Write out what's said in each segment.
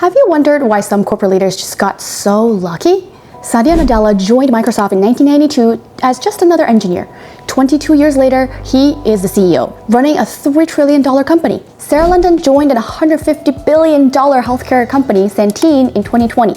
Have you wondered why some corporate leaders just got so lucky? Satya Nadella joined Microsoft in 1992 as just another engineer. 22 years later, he is the CEO, running a $3 trillion company. Sarah London joined an $150 billion healthcare company, Centene, in 2020.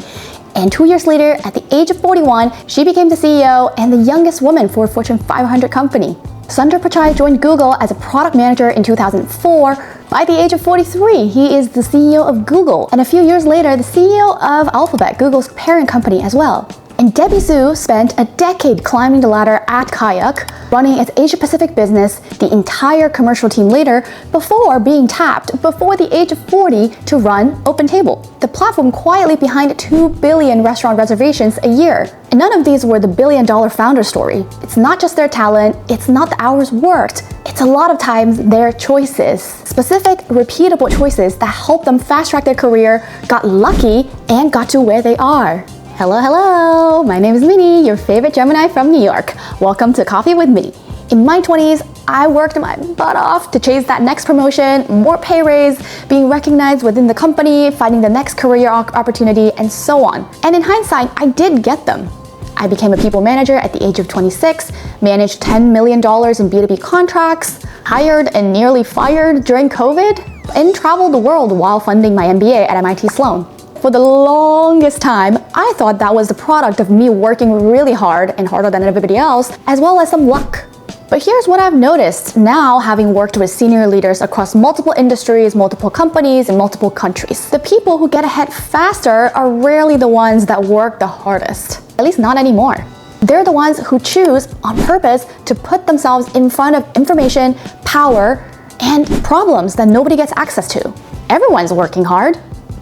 And 2 years later, at the age of 41, she became the CEO and the youngest woman for a Fortune 500 company. Sundar Pichai joined Google as a product manager in 2004. By the age of 43, he is the CEO of Google, and a few years later, the CEO of Alphabet, Google's parent company as well. And Debbie Zhu spent a decade climbing the ladder at Kayak, running its Asia-Pacific business, the entire commercial team later, before being tapped before the age of 40 to run OpenTable, the platform quietly behind 2 billion restaurant reservations a year. And none of these were the billion-dollar founder story. It's not just their talent, it's not the hours worked, it's a lot of times their choices. Specific, repeatable choices that help them fast-track their career, got lucky, and got to where they are. Hello, my name is Minnie, your favorite Gemini from New York. Welcome to Coffee with Minnie. In my 20s, I worked my butt off to chase that next promotion, more pay raise, being recognized within the company, finding the next career opportunity, and so on. And in hindsight, I did get them. I became a people manager at the age of 26, managed $10 million in B2B contracts, hired and nearly fired during COVID, and traveled the world while funding my MBA at MIT Sloan. For the longest time, I thought that was the product of me working really hard and harder than everybody else, as well as some luck. But here's what I've noticed now, having worked with senior leaders across multiple industries, multiple companies, and multiple countries. The people who get ahead faster are rarely the ones that work the hardest. At least not anymore. They're the ones who choose on purpose to put themselves in front of information, power, and problems that nobody gets access to. Everyone's working hard,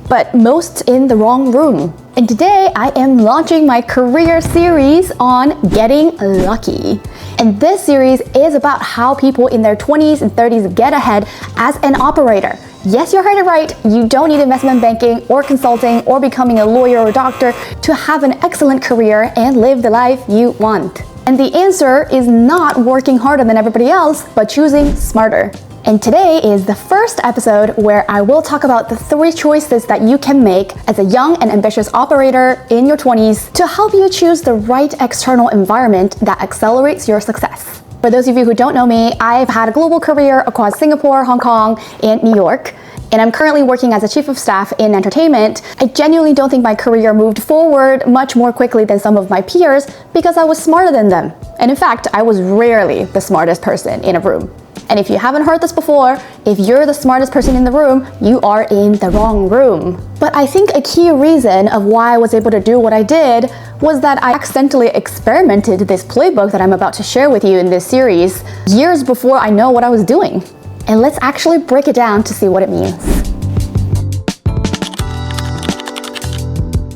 but most in the wrong room. And today I am launching my career series on getting lucky. And this series is about how people in their 20s and 30s get ahead as an operator. Yes, you heard it right. You don't need investment banking or consulting or becoming a lawyer or doctor to have an excellent career and live the life you want. And the answer is not working harder than everybody else, but choosing smarter. And today is the first episode where I will talk about the 3 choices that you can make as a young and ambitious operator in your 20s to help you choose the right external environment that accelerates your success. For those of you who don't know me, I've had a global career across Singapore, Hong Kong, and New York, and I'm currently working as a chief of staff in entertainment. I genuinely don't think my career moved forward much more quickly than some of my peers because I was smarter than them. And in fact, I was rarely the smartest person in a room. And if you haven't heard this before, if you're the smartest person in the room, you are in the wrong room. But I think a key reason of why I was able to do what I did was that I accidentally experimented this playbook that I'm about to share with you in this series years before I know what I was doing. And let's actually break it down to see what it means.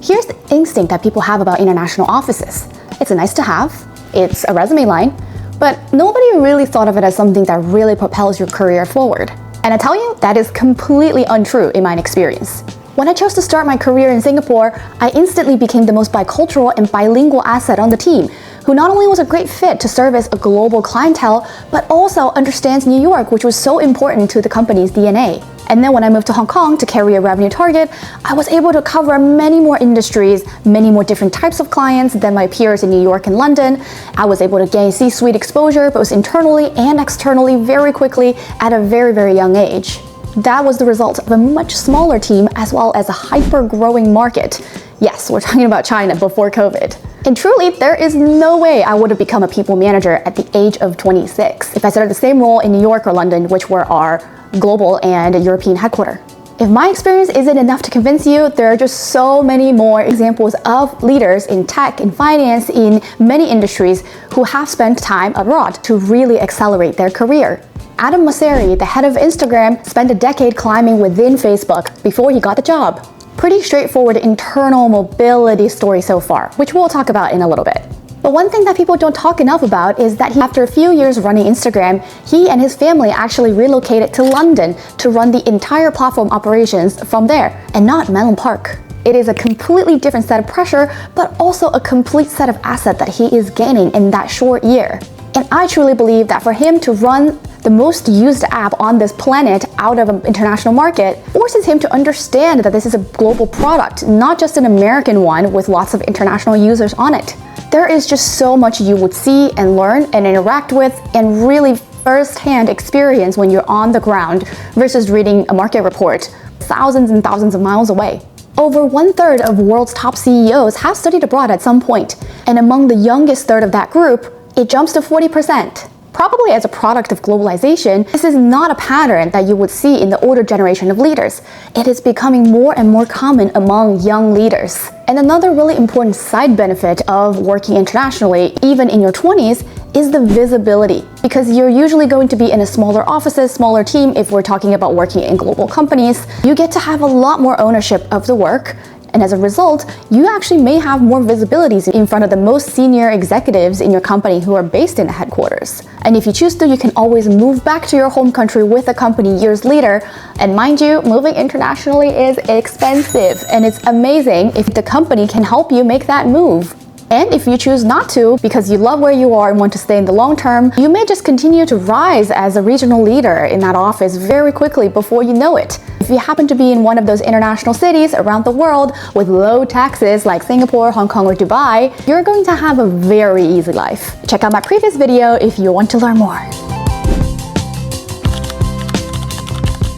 Here's the instinct that people have about international offices. It's a nice to have, it's a resume line, but nobody really thought of it as something that really propels your career forward. And I tell you, that is completely untrue in my experience. When I chose to start my career in Singapore, I instantly became the most bicultural and bilingual asset on the team, who not only was a great fit to service a global clientele, but also understands New York, which was so important to the company's DNA. And then when I moved to Hong Kong to carry a revenue target, I was able to cover many more industries, many more different types of clients than my peers in New York and London. I was able to gain C-suite exposure, both internally and externally, very quickly at a very, very young age. That was the result of a much smaller team as well as a hyper-growing market. Yes, we're talking about China before COVID. And truly, there is no way I would have become a people manager at the age of 26 if I started the same role in New York or London, which were our global and European headquarters. If my experience isn't enough to convince you, there are just so many more examples of leaders in tech, in finance, in many industries who have spent time abroad to really accelerate their career. Adam Mosseri, the head of Instagram, spent a decade climbing within Facebook before he got the job. Pretty straightforward internal mobility story so far, which we'll talk about in a little bit. But one thing that people don't talk enough about is that after a few years running Instagram, he and his family actually relocated to London to run the entire platform operations from there, and not Menlo Park. It is a completely different set of pressure, but also a complete set of asset that he is gaining in that short year. And I truly believe that for him to run the most used app on this planet out of an international market, forces him to understand that this is a global product, not just an American one with lots of international users on it. There is just so much you would see and learn and interact with and really first-hand experience when you're on the ground versus reading a market report thousands and thousands of miles away. Over 1/3 of world's top CEOs have studied abroad at some point, and among the youngest third of that group, it jumps to 40%. Probably as a product of globalization, this is not a pattern that you would see in the older generation of leaders. It is becoming more and more common among young leaders. And another really important side benefit of working internationally, even in your 20s, is the visibility. Because you're usually going to be in a smaller offices, smaller team if we're talking about working in global companies. You get to have a lot more ownership of the work. And as a result, you actually may have more visibilities in front of the most senior executives in your company who are based in the headquarters. And if you choose to, you can always move back to your home country with the company years later. And mind you, moving internationally is expensive, and it's amazing if the company can help you make that move. And if you choose not to, because you love where you are and want to stay in the long term, you may just continue to rise as a regional leader in that office very quickly before you know it. If you happen to be in one of those international cities around the world with low taxes like Singapore, Hong Kong, or Dubai, you're going to have a very easy life. Check out my previous video if you want to learn more.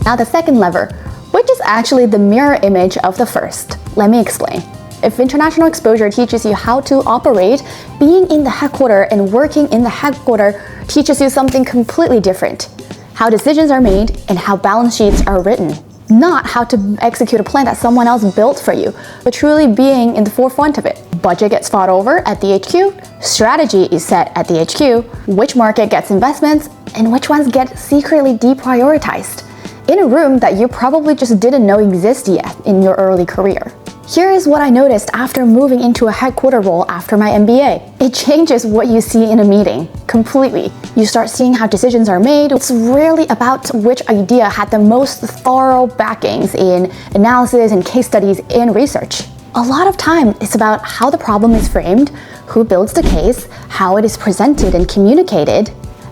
Now the second lever, which is actually the mirror image of the first. Let me explain. If international exposure teaches you how to operate, being in the headquarters and working in the headquarters teaches you something completely different. How decisions are made and how balance sheets are written. Not how to execute a plan that someone else built for you, but truly being in the forefront of it. Budget gets fought over at the HQ, strategy is set at the HQ, which market gets investments, and which ones get secretly deprioritized. In a room that you probably just didn't know existed yet in your early career. Here is what I noticed after moving into a headquarter role after my MBA. It changes what you see in a meeting completely. You start seeing how decisions are made. It's rarely about which idea had the most thorough backings in analysis and case studies and research. A lot of time it's about how the problem is framed, who builds the case, how it is presented and communicated.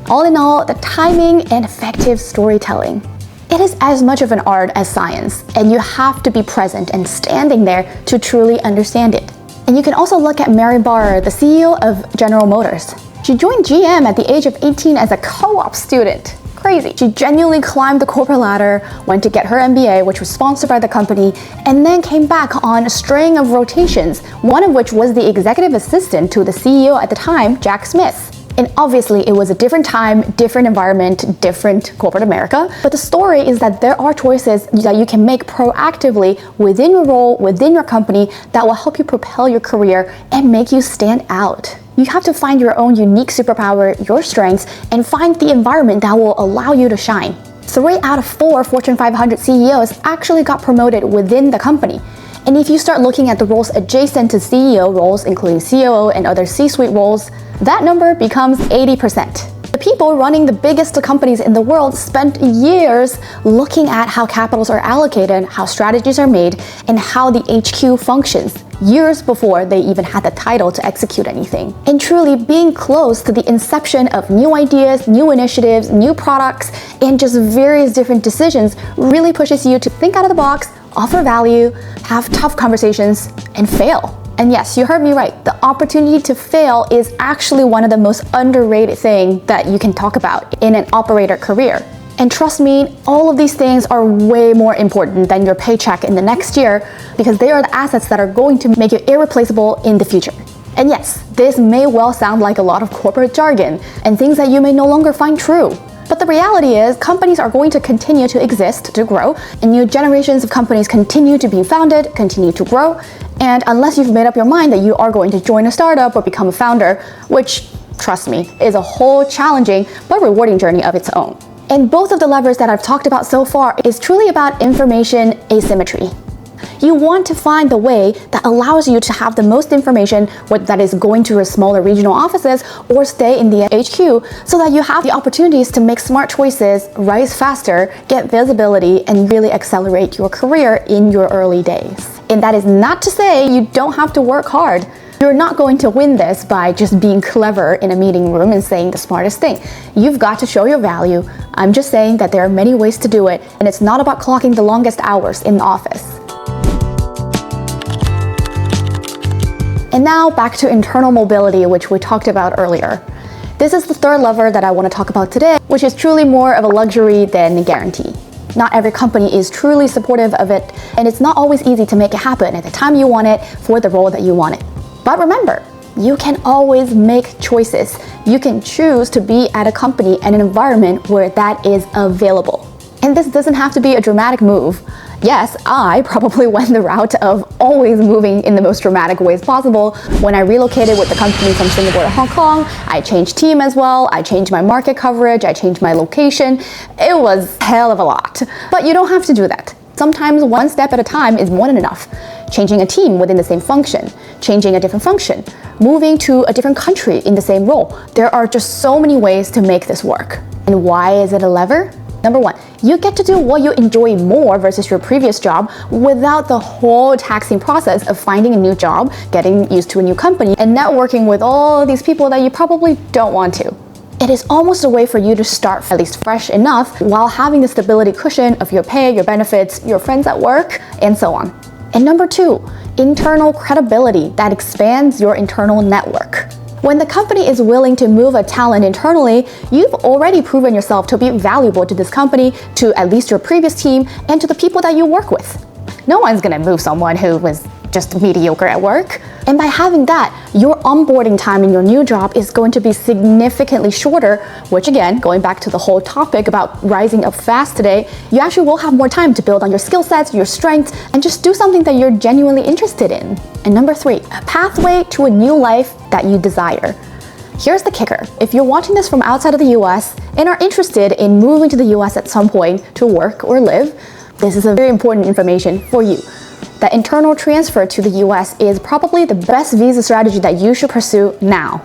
All in all, the timing and effective storytelling. It is as much of an art as science, and you have to be present and standing there to truly understand it. And you can also look at Mary Barra, the CEO of General Motors. She joined GM at the age of 18 as a co-op student. Crazy. She genuinely climbed the corporate ladder, went to get her MBA, which was sponsored by the company, and then came back on a string of rotations, one of which was the executive assistant to the CEO at the time, Jack Smith. And obviously it was a different time, different environment, different corporate America. But the story is that there are choices that you can make proactively within your role, within your company, that will help you propel your career and make you stand out. You have to find your own unique superpower, your strengths, and find the environment that will allow you to shine. 3 out of 4 Fortune 500 CEOs actually got promoted within the company. And if you start looking at the roles adjacent to CEO roles, including COO and other C-suite roles, that number becomes 80%. The people running the biggest companies in the world spent years looking at how capitals are allocated, how strategies are made, and how the HQ functions, years before they even had the title to execute anything. And truly being close to the inception of new ideas, new initiatives, new products, and just various different decisions really pushes you to think out of the box, offer value, have tough conversations, and fail. And yes, you heard me right. The opportunity to fail is actually one of the most underrated things that you can talk about in an operator career. And trust me, all of these things are way more important than your paycheck in the next year because they are the assets that are going to make you irreplaceable in the future. And yes, this may well sound like a lot of corporate jargon and things that you may no longer find true. But the reality is, companies are going to continue to exist, to grow, and new generations of companies continue to be founded, continue to grow, and unless you've made up your mind that you are going to join a startup or become a founder, which, trust me, is a whole challenging but rewarding journey of its own. And both of the levers that I've talked about so far is truly about information asymmetry. You want to find the way that allows you to have the most information, whether that is going to your smaller regional offices or stay in the HQ, so that you have the opportunities to make smart choices, rise faster, get visibility, and really accelerate your career in your early days. And that is not to say you don't have to work hard. You're not going to win this by just being clever in a meeting room and saying the smartest thing. You've got to show your value. I'm just saying that there are many ways to do it, and it's not about clocking the longest hours in the office. And now back to internal mobility, which we talked about earlier. This is the third lever that I want to talk about today, which is truly more of a luxury than a guarantee. Not every company is truly supportive of it, and it's not always easy to make it happen at the time you want it for the role that you want it. But remember, you can always make choices. You can choose to be at a company and an environment where that is available. And this doesn't have to be a dramatic move. Yes, I probably went the route of always moving in the most dramatic ways possible. When I relocated with the company from Singapore to Hong Kong, I changed team as well. I changed my market coverage. I changed my location. It was a hell of a lot. But you don't have to do that. Sometimes one step at a time is more than enough. Changing a team within the same function, changing a different function, moving to a different country in the same role. There are just so many ways to make this work. And why is it a lever? Number one, you get to do what you enjoy more versus your previous job without the whole taxing process of finding a new job, getting used to a new company, and networking with all these people that you probably don't want to. It is almost a way for you to start at least fresh enough while having the stability cushion of your pay, your benefits, your friends at work, and so on. And number two, internal credibility that expands your internal network. When the company is willing to move a talent internally, you've already proven yourself to be valuable to this company, to at least your previous team, and to the people that you work with. No one's gonna move someone who was just mediocre at work. And by having that, your onboarding time in your new job is going to be significantly shorter, which again, going back to the whole topic about rising up fast today, you actually will have more time to build on your skill sets, your strengths, and just do something that you're genuinely interested in. And number three, a pathway to a new life that you desire. Here's the kicker. If you're watching this from outside of the US and are interested in moving to the US at some point to work or live, this is a very important information for you. That internal transfer to the US is probably the best visa strategy that you should pursue now.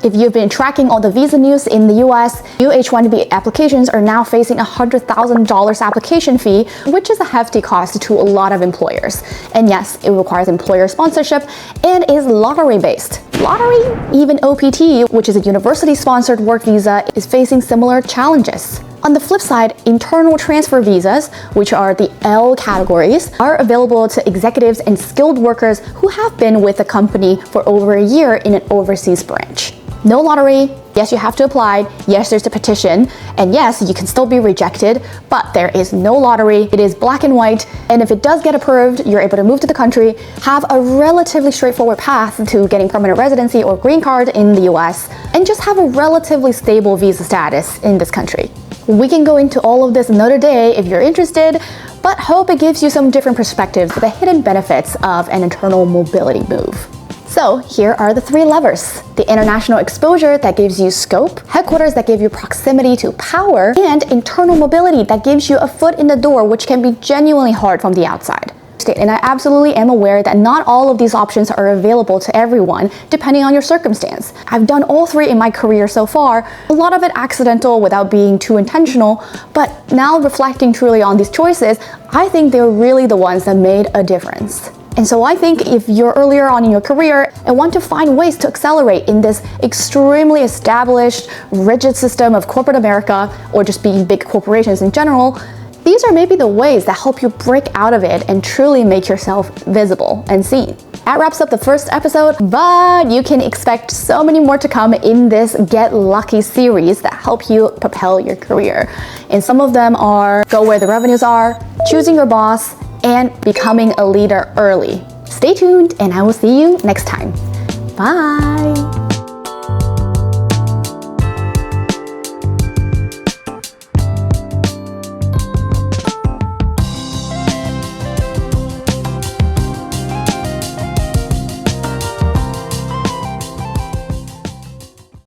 If you've been tracking all the visa news in the US, new H1B applications are now facing a $100,000 application fee, which is a hefty cost to a lot of employers. And yes, it requires employer sponsorship and is lottery-based. Lottery? Even OPT, which is a university-sponsored work visa, is facing similar challenges. On the flip side, internal transfer visas, which are the L categories, are available to executives and skilled workers who have been with the company for over a year in an overseas branch. No lottery. Yes, you have to apply. Yes, there's a petition. And yes, you can still be rejected, but there is no lottery. It is black and white. And if it does get approved, you're able to move to the country, have a relatively straightforward path to getting permanent residency or green card in the US, and just have a relatively stable visa status in this country. We can go into all of this another day if you're interested, but hope it gives you some different perspectives of the hidden benefits of an internal mobility move. So here are the three levers: the international exposure that gives you scope, headquarters that give you proximity to power, and internal mobility that gives you a foot in the door, which can be genuinely hard from the outside. And I absolutely am aware that not all of these options are available to everyone, depending on your circumstance. I've done all three in my career so far, a lot of it accidental without being too intentional, but now reflecting truly on these choices, I think they're really the ones that made a difference. And so I think if you're earlier on in your career and want to find ways to accelerate in this extremely established, rigid system of corporate America, or just big corporations in general, these are maybe the ways that help you break out of it and truly make yourself visible and seen. That wraps up the first episode, but you can expect so many more to come in this Get Lucky series that help you propel your career. And some of them are go where the revenues are, choosing your boss, and becoming a leader early. Stay tuned, and I will see you next time. Bye.